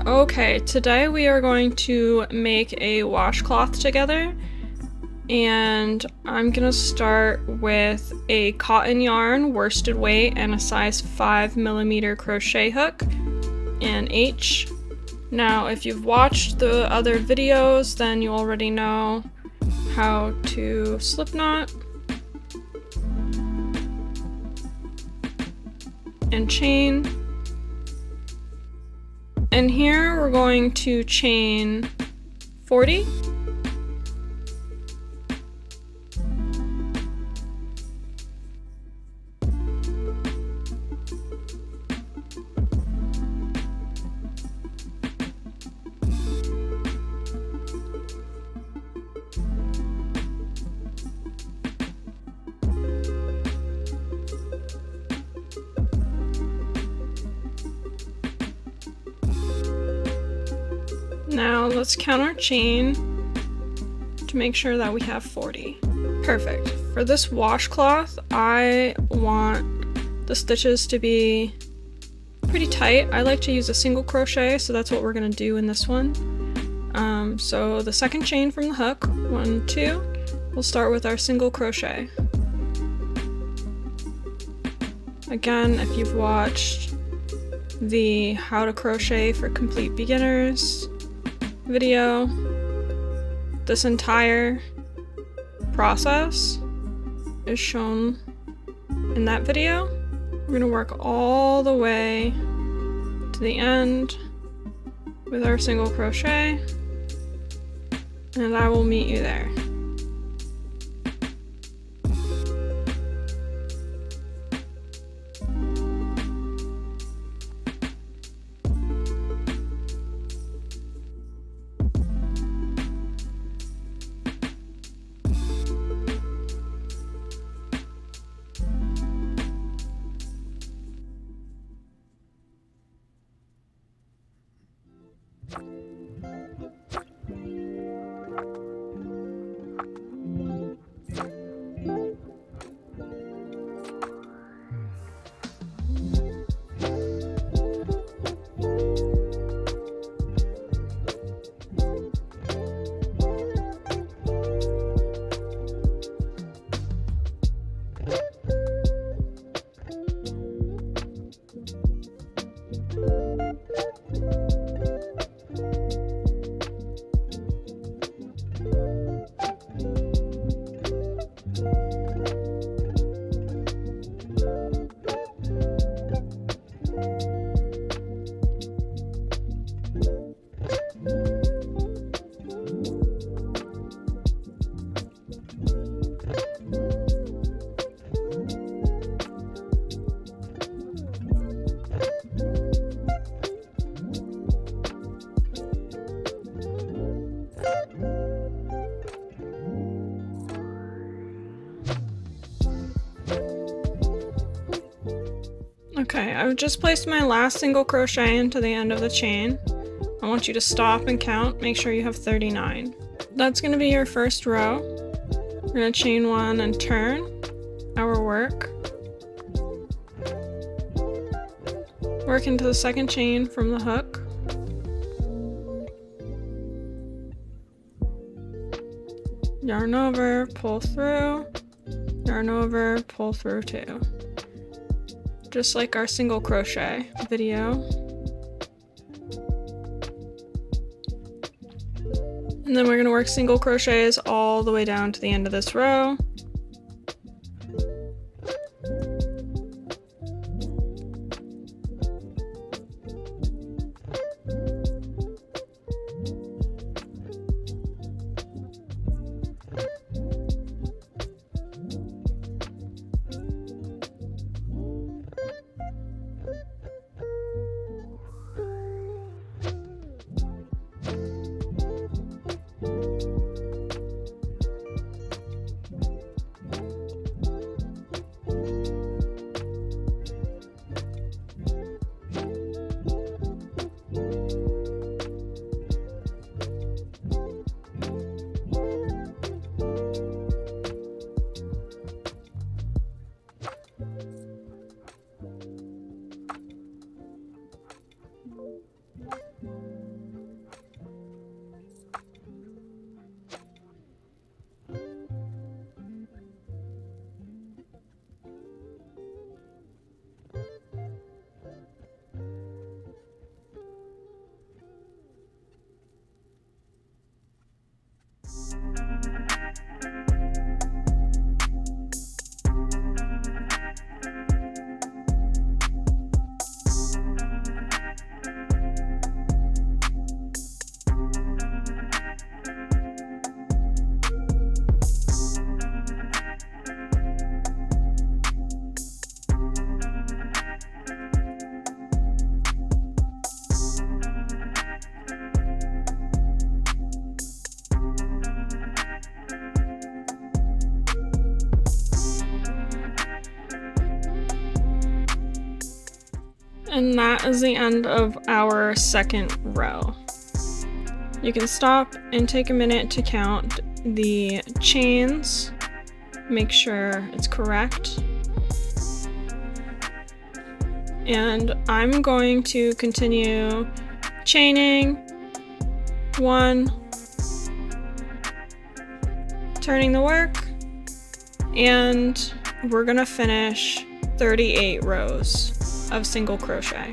Okay, today we are going to make a washcloth together, and I'm gonna start with a cotton yarn worsted weight and a size 5mm crochet hook and H. Now if you've watched the other videos, then you already know how to slip knot and chain. And here we're going to chain 40. Now let's count our chain to make sure that we have 40. Perfect. For this washcloth, I want the stitches to be pretty tight. I like to use a single crochet, so that's what we're gonna do in this one. So the second chain from the hook, 1, 2, we'll start with our single crochet. Again, if you've watched the How to Crochet for Complete Beginners video, this entire process is shown in that video. We're gonna work all the way to the end with our single crochet, and I will meet you there. Okay, I've just placed my last single crochet into the end of the chain. I want you to stop and count, make sure you have 39. That's going to be your first row. We're going to chain 1 and turn our work. Work into the second chain from the hook. Yarn over, pull through, yarn over, pull through 2. Just like our single crochet video. And then we're going to work single crochets all the way down to the end of this row. And that is the end of our second row. You can stop and take a minute to count the chains, make sure it's correct. And I'm going to continue chaining 1, turning the work, and we're gonna finish 38 rows of single crochet.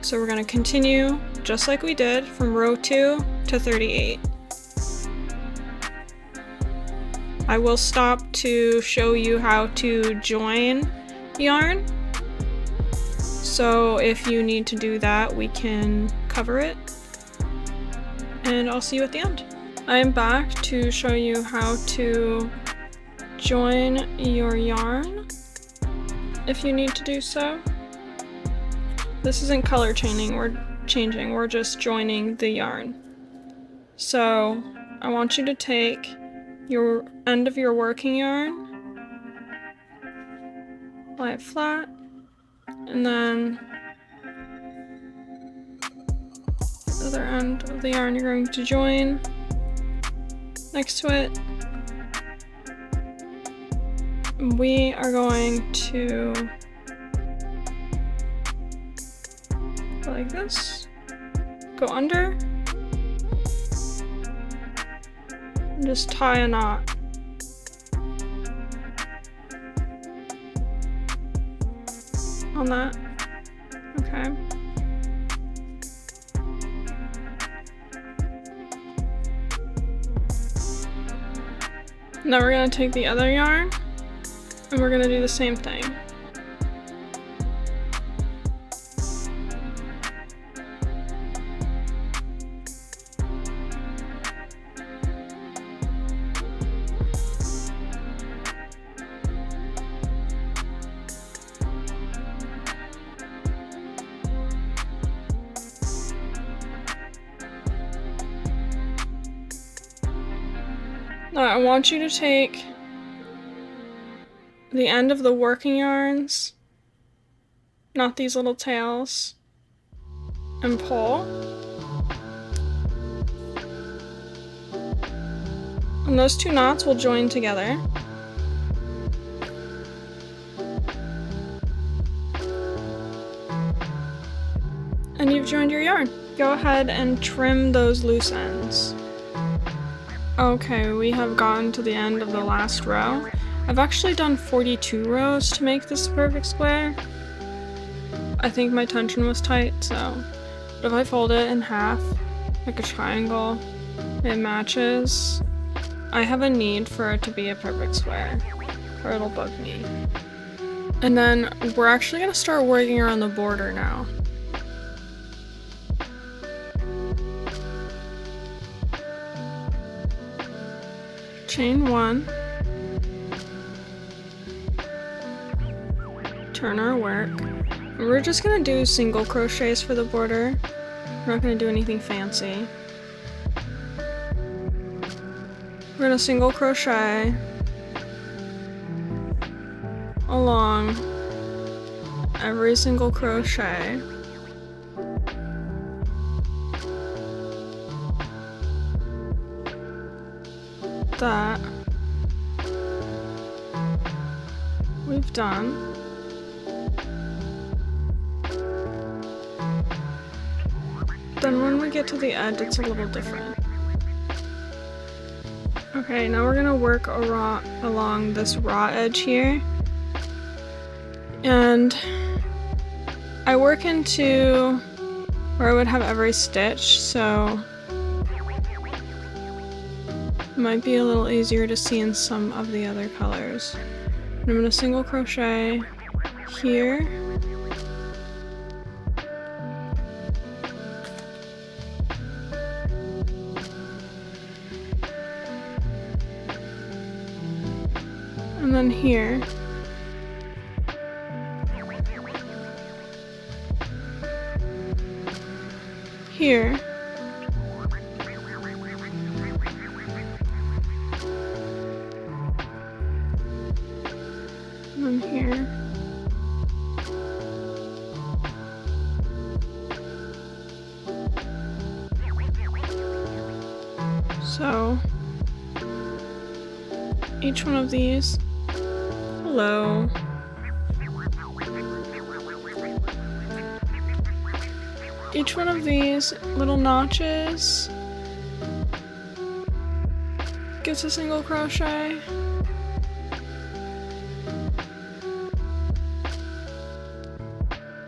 So we're gonna continue just like we did from row 2 to 38. I will stop to show you how to join yarn. So if you need to do that, we can cover it. And I'll see you at the end. I'm back to show you how to join your yarn if you need to do so. This isn't color changing, we're just joining the yarn. So I want you to take your end of your working yarn, lie it flat, and then the other end of the yarn you're going to join next to it. We are going to go like this, go under, and just tie a knot. On that. Okay. Now we're going to take the other yarn and we're going to do the same thing. Now I want you to take the end of the working yarns, not these little tails, and pull. And those two knots will join together. And you've joined your yarn. Go ahead and trim those loose ends. Okay, we have gotten to the end of the last row. I've actually done 42 rows to make this perfect square. I think my tension was tight, so but if I fold it in half, like a triangle, it matches. I have a need for it to be a perfect square, or it'll bug me. And then we're actually gonna start working around the border now. Chain 1, turn our work. We're just gonna do single crochets for the border. We're not gonna do anything fancy. We're gonna single crochet along every single crochet. That we've done. Then when we get to the edge, it's a little different. Okay, now we're gonna work along this raw edge here. And I work into where I would have every stitch, so it might be a little easier to see in some of the other colors. And I'm gonna single crochet here. And then here. Here. And then here. So each one of these, hello. Each one of these little notches gets a single crochet.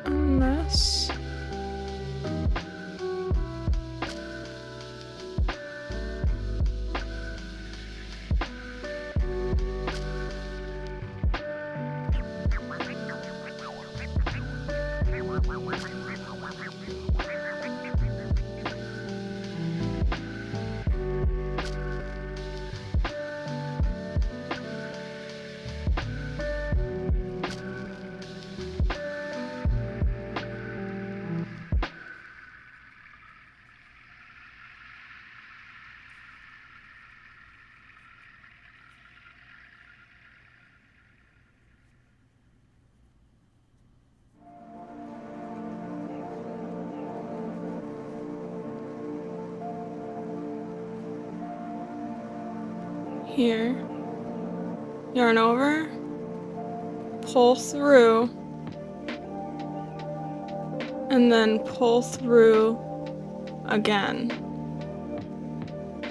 And this. Here, yarn over, pull through, and then pull through again.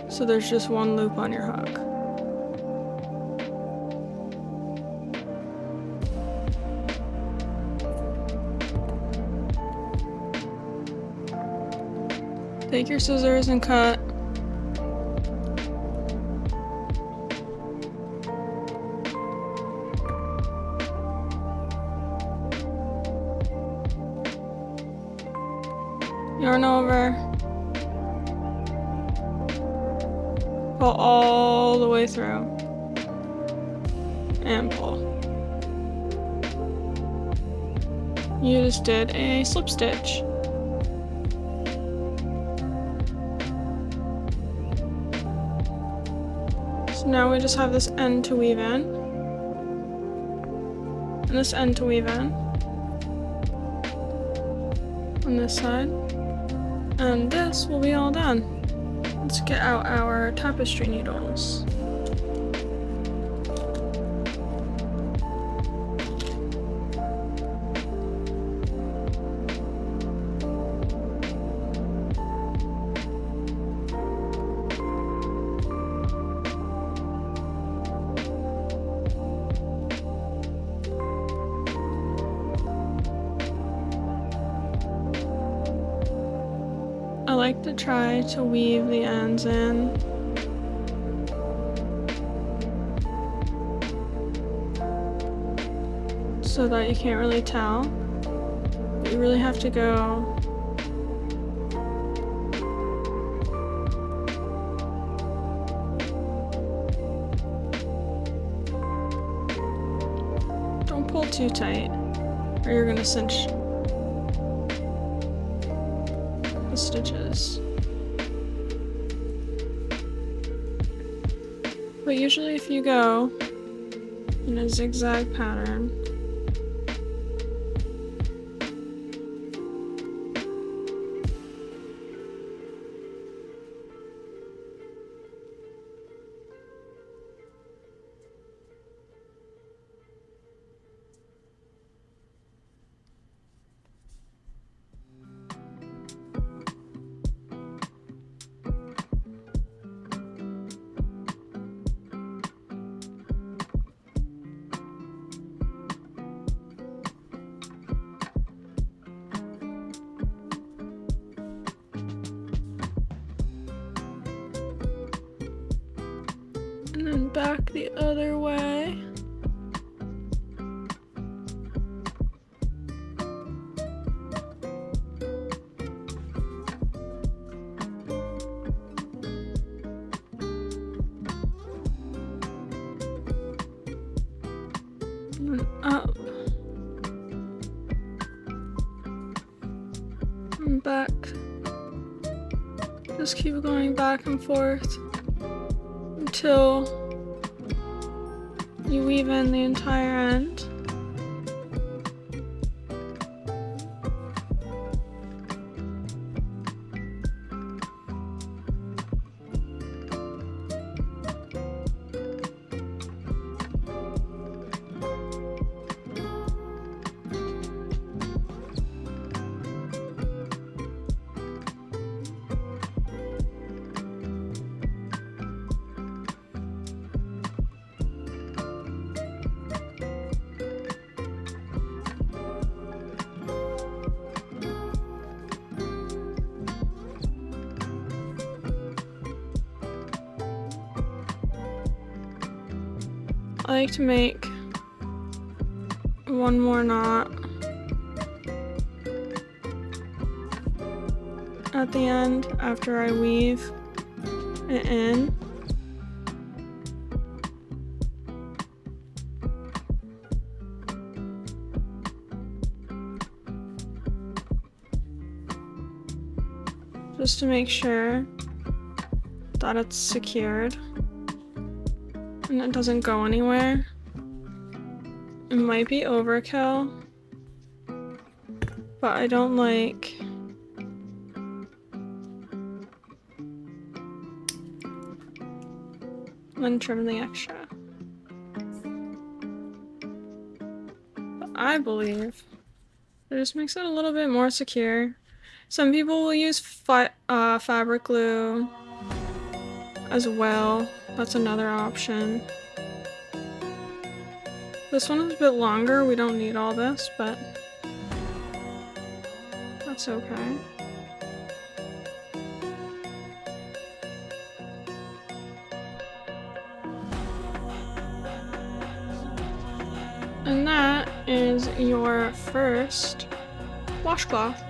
So there's just one loop on your hook. Take your scissors and cut. Yarn over, pull all the way through, and pull. You just did a slip stitch. So now we just have this end to weave in, and this end to weave in on this side. And this will be all done. Let's get out our tapestry needles. I like to try to weave the ends in. So that you can't really tell. You really have to go don't pull too tight or you're gonna cinch the stitches. But usually if you go in a zigzag pattern, and then back the other way. And then up. And back. Just keep going back and forth until you weave in the entire end. I like to make one more knot at the end after I weave it in. Just to make sure that it's secured and it doesn't go anywhere. It might be overkill, but I don't like then trim the extra. But I believe it just makes it a little bit more secure. Some people will use fabric glue as well. That's another option. This one is a bit longer. We don't need all this, but that's okay. And that is your first washcloth.